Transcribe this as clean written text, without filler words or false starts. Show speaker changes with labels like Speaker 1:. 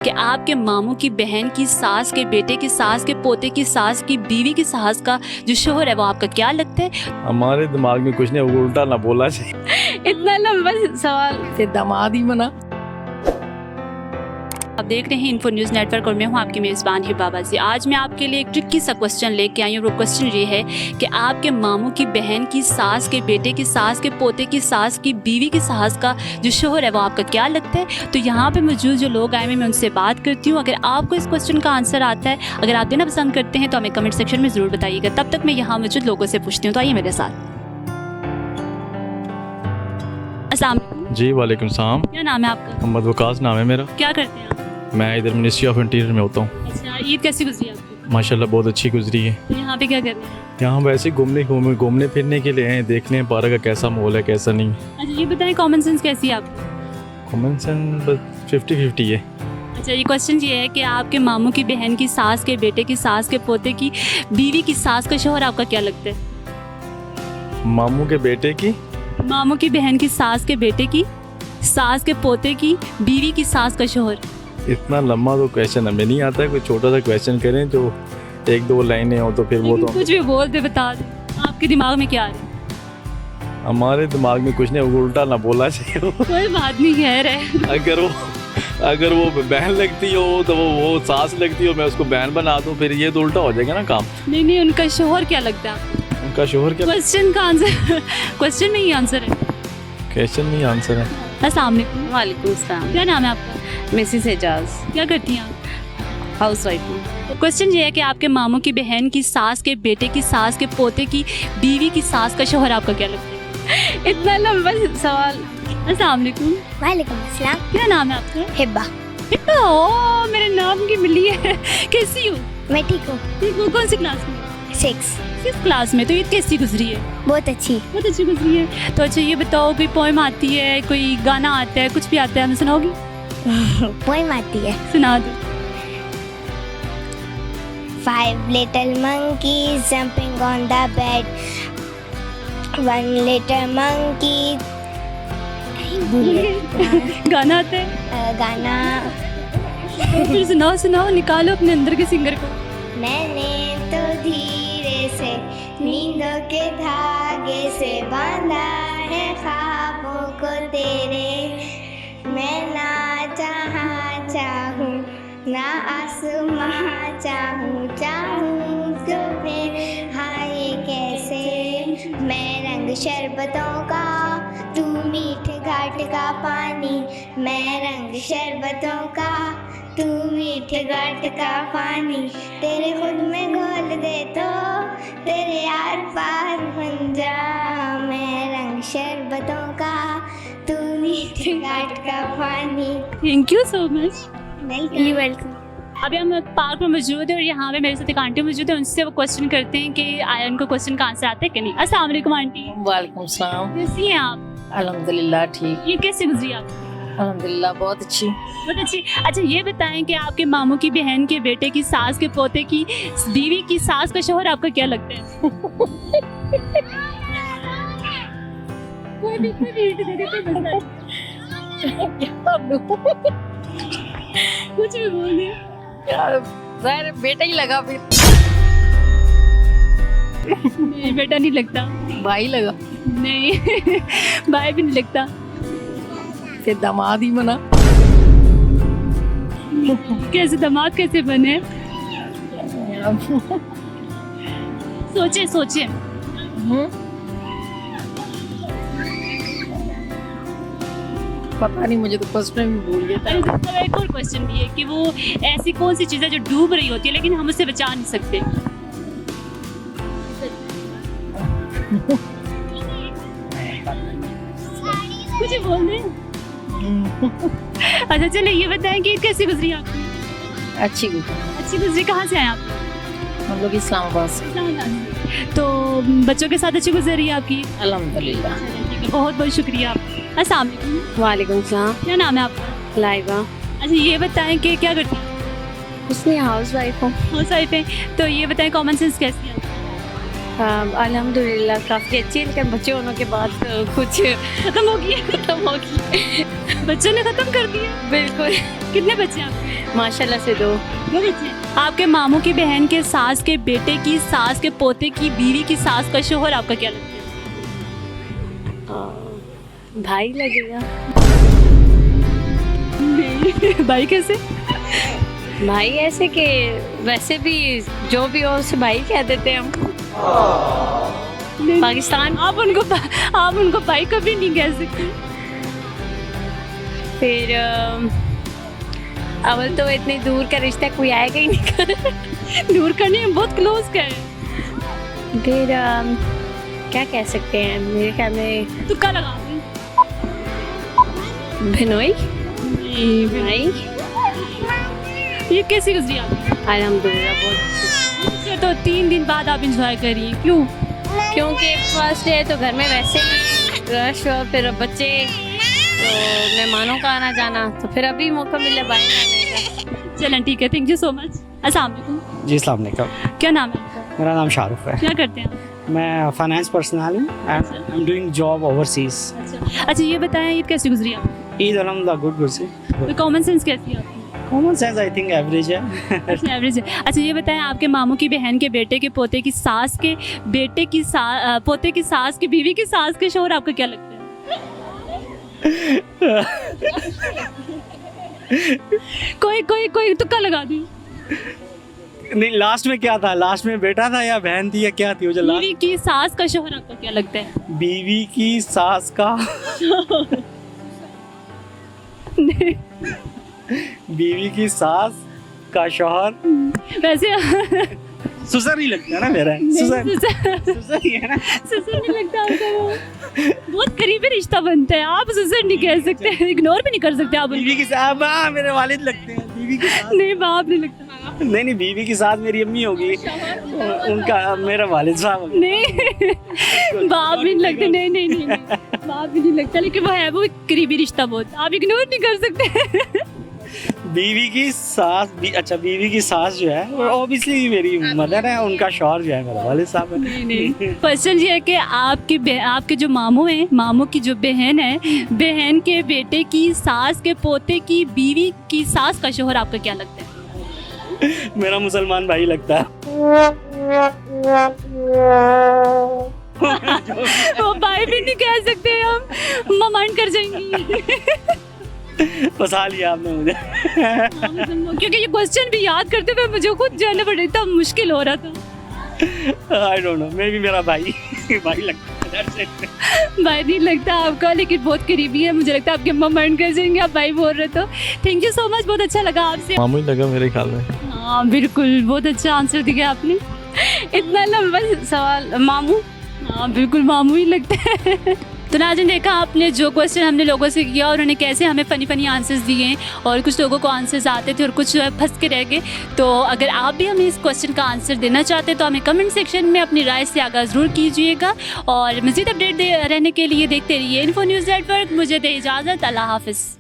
Speaker 1: कि आपके मामू की बहन की सास के बेटे की सास के पोते की सास की बीवी की सास का जो शोहर है वो आपका क्या लगता है?
Speaker 2: हमारे दिमाग में कुछ नहीं, वो उल्टा ना बोला चाहिए।
Speaker 1: इतना लंबा सवाल।
Speaker 3: से दामाद ही बना।
Speaker 1: आप देख रहे हैं इन्फो न्यूज़ नेटवर्क और मैं हूं आपकी मेज़बान ही बाबा जी। आज मैं आपके लिए एक ट्रिकी सा क्वेश्चन लेके आई हूँ। वो क्वेश्चन ये है कि आपके मामू की बहन की सास के बेटे की सास के पोते की सास की बीवी की सास का जो शोहर है वो आपका क्या लगता है? तो यहाँ पे मौजूद जो लोग आए हैं मैं उनसे बात करती हूँ। अगर आपको इस क्वेश्चन का आंसर आता है, अगर आप देना पसंद करते हैं तो हमें कमेंट सेक्शन में ज़रूर बताइएगा। तब तक मैं यहाँ मौजूद लोगों से पूछती हूँ, तो आइए मेरे साथ। अस्सलाम वालेकुम।
Speaker 2: जी वालेकुम सलाम।
Speaker 1: क्या नाम है आपका?
Speaker 2: मोहम्मद वकास नाम है मेरा।
Speaker 1: क्या करते हैं आप?
Speaker 2: मैं इधर मिनिस्ट्री ऑफ इंटीरियर में होता हूँ।
Speaker 1: अच्छा, ईद कैसी गुजरी आपकी?
Speaker 2: माशाल्लाह बहुत अच्छी गुजरी है।
Speaker 1: तो यहाँ पे क्या कर रहे हैं?
Speaker 2: यहाँ वैसे घूमने फिरने के लिए हैं, देखने हैं पार्क का कैसा माहौल है कैसा नहीं।
Speaker 1: अच्छा, ये बताएं कॉमन सेंस कैसी है आपकी?
Speaker 2: कॉमन सेंस बस 50-50 है।
Speaker 1: अच्छा, ये क्वेश्चन ये है कि आपके मामू की बहन की सास के बेटे की सास के पोते की बीवी की सास का शोहर आपका क्या लगता है?
Speaker 2: मामू के बेटे की
Speaker 1: मामू की बहन की सास के बेटे की सास के पोते की बीवी की सास का शोहर।
Speaker 2: इतना लंबा तो क्वेश्चन हमें नहीं आता है, कोई छोटा सा क्वेश्चन करें जो एक दो लाइनें हो तो फिर वो तो
Speaker 1: कुछ भी बोल दे, बता दे आपके दिमाग में क्या आ रहा है।
Speaker 2: हमारे दिमाग में कुछ नहीं, वो उल्टा ना बोला चाहिए।
Speaker 1: कोई बात नहीं, कह रहे
Speaker 2: अगर वो बहन लगती हो तो वो सास लगती हो, मैं उसको बहन बना दूं, फिर ये तो उल्टा हो जाएगा ना काम।
Speaker 1: नहीं, उनका शोहर क्या लगता है?
Speaker 2: उनका शोहर क्या?
Speaker 1: क्वेश्चन का आंसर क्वेश्चन में ही आंसर है।
Speaker 2: क्वेश्चन नहीं आंसर है।
Speaker 1: अस्सलाम वालेकुम।
Speaker 4: वालेकुम सलाम।
Speaker 1: क्या नाम है आपका?
Speaker 4: मिसेस एजाज,
Speaker 1: क्या करती हैं आप?
Speaker 4: हाउस वाइफ हूँ।
Speaker 1: क्वेश्चन ये है कि आपके मामू की बहन की सास के बेटे की सास के पोते की बीवी की सास का शोहर आपका क्या लगता है? इतना लंबा सवाल। अस्सलाम वालेकुम।
Speaker 5: वालेकुम अस्सलाम।
Speaker 1: क्या नाम है आपका?
Speaker 5: हिब्बा।
Speaker 1: ओ, मेरे नाम की मिली है। कैसी हो?
Speaker 5: मैं ठीक हूँ।
Speaker 1: ठीक हो? कौन सी क्लास में?
Speaker 5: 6।
Speaker 1: किस क्लास में? तो ये कैसी गुजरी है?
Speaker 5: बहुत अच्छी।
Speaker 1: बहुत अच्छी गुजरी है। तो अच्छा ये बताओ, कोई पोएम आती है, कोई गाना आता है, कुछ भी आता है, हमें सुनाओगी?
Speaker 5: पोएम आती है।
Speaker 1: सुना दो।
Speaker 5: 5 little monkeys jumping on the bed. 1 little monkey.
Speaker 1: गाना आता है?
Speaker 5: गाना
Speaker 1: फिर सुनाओ, निकालो अपने अंदर के सिंगर को।
Speaker 5: मैंने तो धीरे से नींदों के धागे से बांधा है ख्वाबों को तेरे। मैं ना जहाँ चाहूँ ना आसमां चाहूँ तो फिर हाय कैसे। मैं रंग शरबतों का तू मीठ घाट का पानी। मैं रंग शरबतों का तू मीठ घाट का पानी। तेरे खुद में घोल दे तो तेरे आर पार बन जा। मैं रंग शरबतों का तू मीठ घाट का पानी।
Speaker 1: Thank you so much.
Speaker 5: You welcome.
Speaker 1: अभी हम पार्क में मौजूद है और यहाँ पे मेरे साथ एक आंटी मौजूद है। उनसे वो क्वेश्चन करते हैं कि आया उनको क्वेश्चन का आंसर आता है कि नहीं। अस्सलाम वालेकुम आंटी।
Speaker 3: वालेकुम सलाम।
Speaker 1: कैसी हैं आप?
Speaker 3: अल्हम्दुलिल्लाह ठीक।
Speaker 1: ये कैसे गुजरी आप?
Speaker 3: अल्हम्दुलिल्लाह बहुत अच्छी।
Speaker 1: बहुत अच्छी। अच्छा ये बताएं कि आपके मामू की बहन के बेटे की सास के पोते की बीवी की सास का शोहर आपका क्या लगता है? कुछ भी बोल दे।
Speaker 3: यार ज़ाहिर बेटा ही लगा, फिर
Speaker 1: नहीं बेटा नहीं लगता।
Speaker 3: भाई लगा,
Speaker 1: नहीं भाई भी नहीं लगता।
Speaker 3: फिर दामाद ही बना।
Speaker 1: कैसे दामाद कैसे बने? सोचे
Speaker 3: पता नहीं, मुझे तो क्वेश्चन भी भूल गया था।
Speaker 1: अरे तो एक और क्वेश्चन भी है कि वो ऐसी कौन सी चीज़ है जो डूब रही होती है लेकिन हम उससे बचा नहीं सकते? कुछ बोल दे। अच्छा चलिए ये बताएं कि कैसी गुजरी आपकी?
Speaker 3: अच्छी
Speaker 1: गुजरी। कहाँ से आए आप?
Speaker 3: हम लोग इस्लामाबाद से।
Speaker 1: तो बच्चों के साथ अच्छी गुजरी है आपकी?
Speaker 3: अल्हम्दुलिल्लाह।
Speaker 1: ठीक है, बहुत बहुत शुक्रिया। अस्सलाम वालेकुम।
Speaker 4: वालेकुम सलाम।
Speaker 1: क्या नाम है आपका?
Speaker 4: लाइबा।
Speaker 1: अच्छा ये बताएं कि क्या करती हैं?
Speaker 4: कुछ नहीं, हाउस वाइफ हूँ।
Speaker 1: हाउस वाइफ है। तो ये बताएं कॉमन सेंस कैसी है?
Speaker 4: अल्हम्दुलिल्लाह काफ़ी अच्छी है, लेकिन बच्चे होने के बाद कुछ
Speaker 1: खत्म हो गई। बच्चों ने खत्म कर दिया।
Speaker 4: बिल्कुल।
Speaker 1: कितने बच्चे हैं आपके?
Speaker 4: माशाल्लाह से 2।
Speaker 1: आपके मामू की बहन के सास के बेटे की सास के पोते की बीवी की सास का शोहर आपका क्या लगता
Speaker 4: भाई लगेगा।
Speaker 1: है? भाई कैसे?
Speaker 4: भाई ऐसे कि वैसे भी जो भी हो उसे भाई कह देते हैं हम। पाकिस्तान।
Speaker 1: आप उनको भाई कभी नहीं कह सकते।
Speaker 4: फिर अवल तो इतनी दूर का रिश्ता कोई आएगा ही नहीं।
Speaker 1: दूर करने में बहुत क्लोज का है।
Speaker 4: फिर क्या कह सकते हैं, मेरे ख्याल में
Speaker 1: तुक्का लगा दें।
Speaker 4: भिनोई भाई।
Speaker 1: ये कैसी गुजरी आपकी?
Speaker 4: अल्हम्दुलिल्लाह बहुत
Speaker 1: अच्छा, तो 3 दिन बाद आप इंजॉय करिए। क्यों?
Speaker 4: क्योंकि फर्स्ट डे तो घर में वैसे ही रश और फिर बच्चे तो मेहमानों का आना जाना, तो फिर अभी मौका मिला बाहर आने का।
Speaker 1: चलें ठीक है, थैंक यू सो मच। अस्सलाम वालेकुम।
Speaker 6: जी अस्सलाम वालेकुम।
Speaker 1: क्या नाम है आपका?
Speaker 6: मेरा नाम शाहरुख है।
Speaker 1: क्या करते हैं आप?
Speaker 6: मैं फाइनेंस पर्सनल हूँ। I am doing job overseas.
Speaker 1: अच्छा, ये बताएं ईद कैसी गुजरी आपकी?
Speaker 6: ईद अल्हम्दुलिल्लाह गुड गुजरी।
Speaker 1: तो कॉमन सेंस कैसी है आपकी?
Speaker 6: Common sense I think average है।
Speaker 1: अच्छा, एवरेज है। अच्छा, ये बताएं आपके मामू की बहन के बेटे के पोते की सास के बेटे की पोते की सास की बीवी की सास के शोहर आपका क्या लगता है? कोई तुक्का लगा दी।
Speaker 6: नहीं, लास्ट में क्या था? लास्ट में बेटा था या बहन थी या क्या थी? वो जो
Speaker 1: बीवी की सास का शोहर आपका क्या लगता है?
Speaker 6: बीवी की सास का बीवी की सास का शौहर
Speaker 1: वैसे
Speaker 6: ससुर ही लगता है ना मेरा। ससुर ही है ना।
Speaker 1: ससुर नहीं लगता आपका? वो बहुत करीबी रिश्ता बनता है। आप ससुर नहीं कह सकते, इग्नोर भी नहीं कर सकते आप।
Speaker 6: बीवी की सास मेरे वालिद लगते हैं। बीवी की सास
Speaker 1: नहीं, बाप नहीं लगता।
Speaker 6: नहीं, बीवी की सास मेरी अम्मी होगी, उनका मेरा वालिद साहब होगा।
Speaker 1: नहीं, बाप भी नहीं लगते। नहीं, बाप भी नहीं लगता, लेकिन वो है, वो करीबी रिश्ता बहुत, आप इग्नोर नहीं कर सकते।
Speaker 6: बीवी की सास अच्छा, बीवी की सास जो है वो ऑब्वियसली मेरी मदर है, उनका शौहर जो है मेरा वालिद साहब है।
Speaker 1: नहीं, क्वेश्चन ये है कि आपके जो मामू हैं, मामू की जो बहन है, बहन के बेटे की सास के पोते की बीवी की सास का शोहर आपका क्या लगता है?
Speaker 6: मेरा मुसलमान भाई लगता है।
Speaker 1: वो भाई भी नहीं कह सकते हम, ममांड कर जाएंगी।
Speaker 6: फंसा लिया आपने मुझे।
Speaker 1: क्योंकि ये क्वेश्चन भी याद करते हुए मुझे खुद जाना पड़ रहा था, मुश्किल हो रहा था।
Speaker 6: I don't know, may be मेरा भाई लगता है। That's it.
Speaker 1: भाई नहीं लगता आपका, लेकिन बहुत करीबी है। मुझे लगता है आपके ममांड कर जाएंगे, आप भाई बोल रहे तो। थैंक यू सो मच, बहुत अच्छा लगा आपसे।
Speaker 2: मामू ही लगा मेरे ख्याल में।
Speaker 1: हाँ बिल्कुल, बहुत अच्छा आंसर दिया आपने।
Speaker 4: इतना लंबा सवाल। मामू।
Speaker 1: हाँ बिल्कुल, मामू ही लगता है। तो नाज़रीन, देखा आपने जो क्वेश्चन हमने लोगों से किया और उन्होंने कैसे हमें फ़नी आंसर्स दिए हैं, और कुछ लोगों को आंसर्स आते थे और कुछ फंस के रह गए। तो अगर आप भी हमें इस क्वेश्चन का आंसर देना चाहते हैं तो हमें कमेंट सेक्शन में अपनी राय से आगाह ज़रूर कीजिएगा, और मज़ीद अपडेट रहने के लिए देखते रहिए इन्फो न्यूज़ नेटवर्क। मुझे दे इजाज़त, अल्लाह हाफ़िज़।